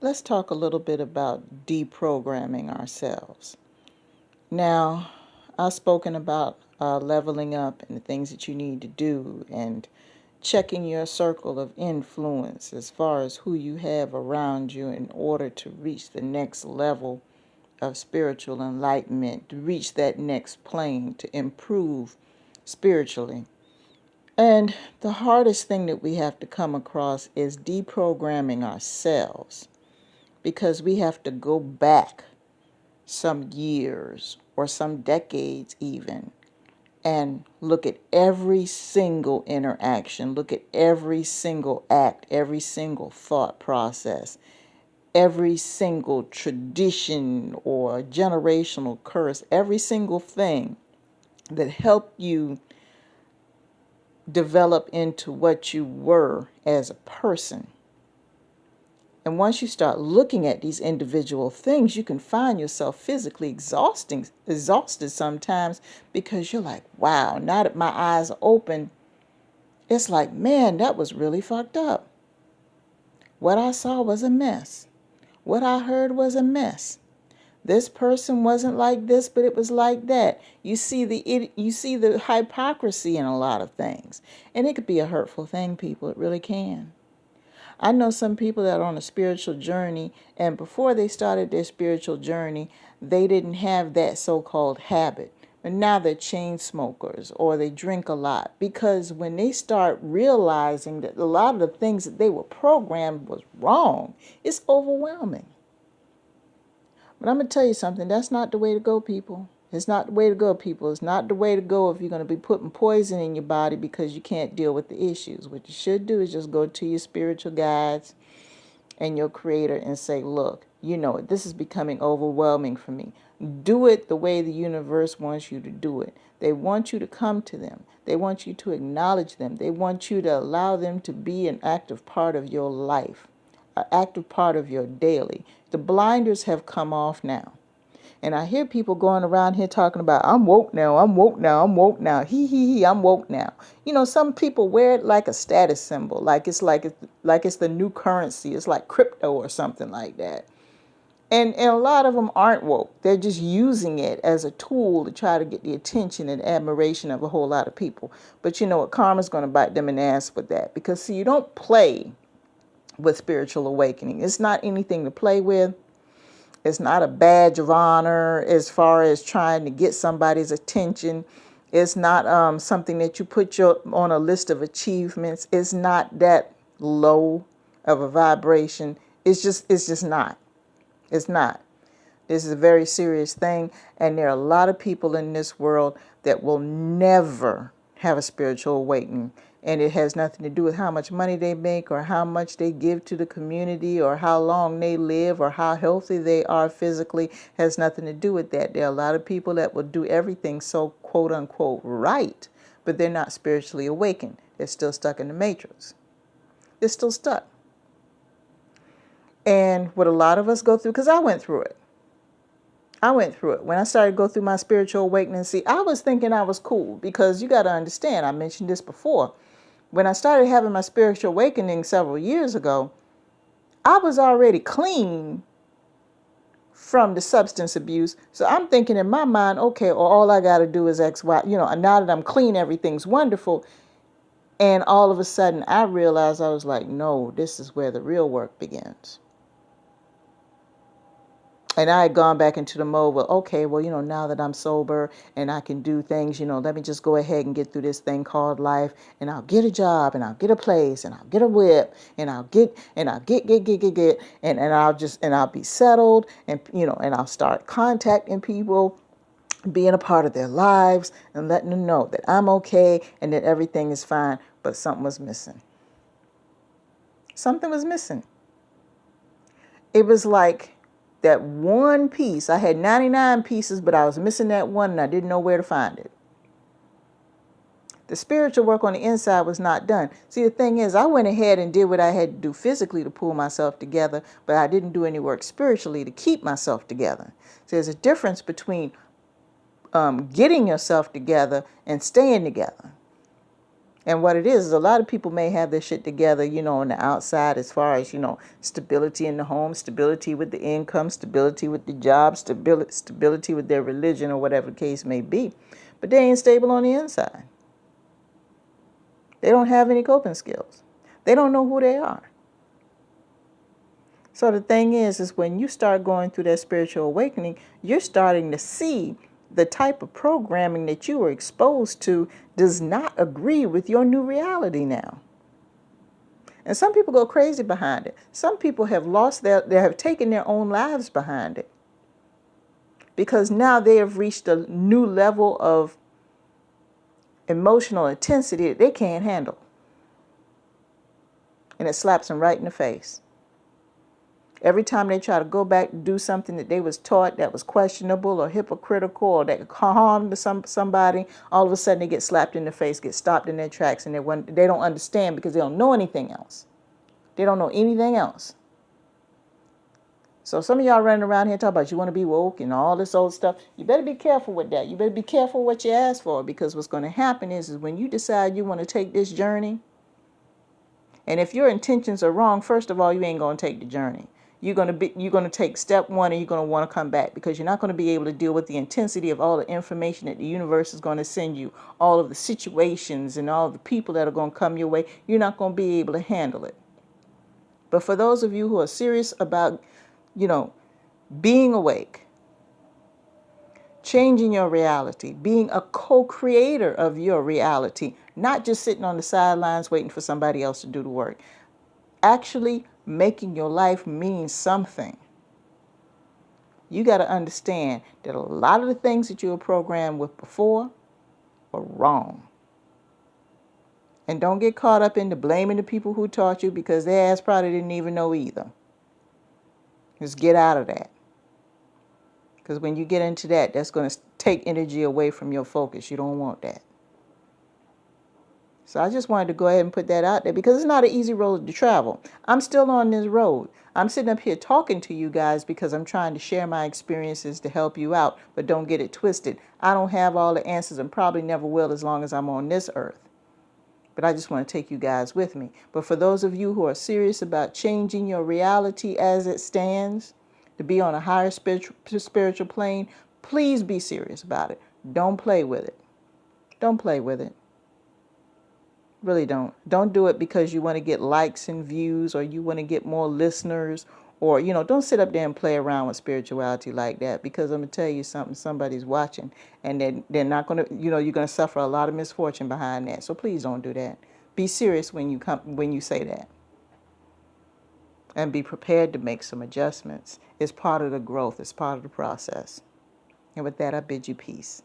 let's talk a little bit about deprogramming ourselves. Now, I've spoken about leveling up and the things that you need to do and checking your circle of influence as far as who you have around you in order to reach the next level of spiritual enlightenment, to reach that next plane, to improve spiritually. And the hardest thing that we have to come across is deprogramming ourselves, because we have to go back some years or some decades even and look at every single interaction, look at every single act, every single thought process, every single tradition or generational curse, every single thing that helped you develop into what you were as a person. And once you start looking at these individual things, you can find yourself physically exhausted sometimes, because you're like, wow, now that my eyes are open, it's like, man, that was really fucked up. What I saw was a mess. What I heard was a mess. This person wasn't like this, but it was like that. You see the hypocrisy in a lot of things. And it could be a hurtful thing, people. It really can. I know some people that are on a spiritual journey, and before they started their spiritual journey, they didn't have that so-called habit. But now they're chain smokers, or they drink a lot, because when they start realizing that a lot of the things that they were programmed was wrong, it's overwhelming. But I'm going to tell you something, that's not the way to go, people. It's not the way to go, people. It's not the way to go if you're going to be putting poison in your body because you can't deal with the issues. What you should do is just go to your spiritual guides and your creator and say, look, you know, this is becoming overwhelming for me. Do it the way the universe wants you to do it. They want you to come to them. They want you to acknowledge them. They want you to allow them to be an active part of your life, an active part of your daily. The blinders have come off now. And I hear people going around here talking about, I'm woke now, I'm woke now, I'm woke now, he, I'm woke now. You know, some people wear it like a status symbol, like it's the new currency. It's like crypto or something like that. And a lot of them aren't woke. They're just using it as a tool to try to get the attention and admiration of a whole lot of people. But you know what? Karma's going to bite them in the ass with that. Because, see, you don't play with spiritual awakening. It's not anything to play with. It's not a badge of honor as far as trying to get somebody's attention. It's not something that you put on a list of achievements. It's not that low of a vibration. It's just not. It's not. This is a very serious thing, and there are a lot of people in this world that will never have a spiritual awakening. And it has nothing to do with how much money they make or how much they give to the community or how long they live or how healthy they are physically. It has nothing to do with that. There are a lot of people that will do everything so quote unquote right, but they're not spiritually awakened. They're still stuck in the matrix. They're still stuck. And what a lot of us go through, because I went through it. When I started to go through my spiritual awakening, see, I was thinking I was cool, because you got to understand, I mentioned this before. When I started having my spiritual awakening several years ago, I was already clean from the substance abuse. So I'm thinking in my mind, okay, well, all I got to do is X, Y. You know, now that I'm clean, everything's wonderful. And all of a sudden, I realized, I was like, no, this is where the real work begins. And I had gone back into the mode, well, okay, well, you know, now that I'm sober and I can do things, you know, let me just go ahead and get through this thing called life, and I'll get a job, and I'll get a place, and I'll get a whip, and I'll get, and I'll get, and I'll be settled, and, you know, and I'll start contacting people, being a part of their lives, and letting them know that I'm okay and that everything is fine. But something was missing. Something was missing. It was like that one piece. I had 99 pieces, but I was missing that one, and I didn't know where to find it. The spiritual work on the inside was not done. See, the thing is, I went ahead and did what I had to do physically to pull myself together, but I didn't do any work spiritually to keep myself together. So there's a difference between getting yourself together and staying together. And what it is a lot of people may have their shit together, on the outside as far as, stability in the home, stability with the income, stability with the job, stability with their religion or whatever the case may be. But they ain't stable on the inside. They don't have any coping skills. They don't know who they are. So the thing is when you start going through that spiritual awakening, you're starting to see the type of programming that you were exposed to does not agree with your new reality now. And some people go crazy behind it. Some people have they have taken their own lives behind it. Because now they have reached a new level of emotional intensity that they can't handle. And it slaps them right in the face. Every time they try to go back and do something that they was taught that was questionable or hypocritical or that could harm to somebody, all of a sudden they get slapped in the face, get stopped in their tracks, and they don't understand because they don't know anything else. They don't know anything else. So some of y'all running around here talking about you want to be woke and all this old stuff. You better be careful with that. You better be careful what you ask for, because what's going to happen is when you decide you want to take this journey, and if your intentions are wrong, first of all, you ain't going to take the journey. You're going to take step one, and you're going to want to come back, because you're not going to be able to deal with the intensity of all the information that the universe is going to send you, all of the situations and all of the people that are going to come your way. You're not going to be able to handle it. But for those of you who are serious about, being awake, changing your reality, being a co-creator of your reality, not just sitting on the sidelines waiting for somebody else to do the work, actually making your life mean something. You got to understand that a lot of the things that you were programmed with before were wrong. And don't get caught up into blaming the people who taught you, because their ass probably didn't even know either. Just get out of that. Because when you get into that, that's going to take energy away from your focus. You don't want that. So I just wanted to go ahead and put that out there, because it's not an easy road to travel. I'm still on this road. I'm sitting up here talking to you guys because I'm trying to share my experiences to help you out. But don't get it twisted. I don't have all the answers and probably never will as long as I'm on this earth. But I just want to take you guys with me. But for those of you who are serious about changing your reality as it stands, to be on a higher spiritual plane, please be serious about it. Don't play with it. Don't play with it. Really don't. Don't do it because you want to get likes and views, or you want to get more listeners, or, don't sit up there and play around with spirituality like that, because I'm going to tell you something, somebody's watching, and they're not going to, you're going to suffer a lot of misfortune behind that. So please don't do that. Be serious when you say that. And be prepared to make some adjustments. It's part of the growth. It's part of the process. And with that, I bid you peace.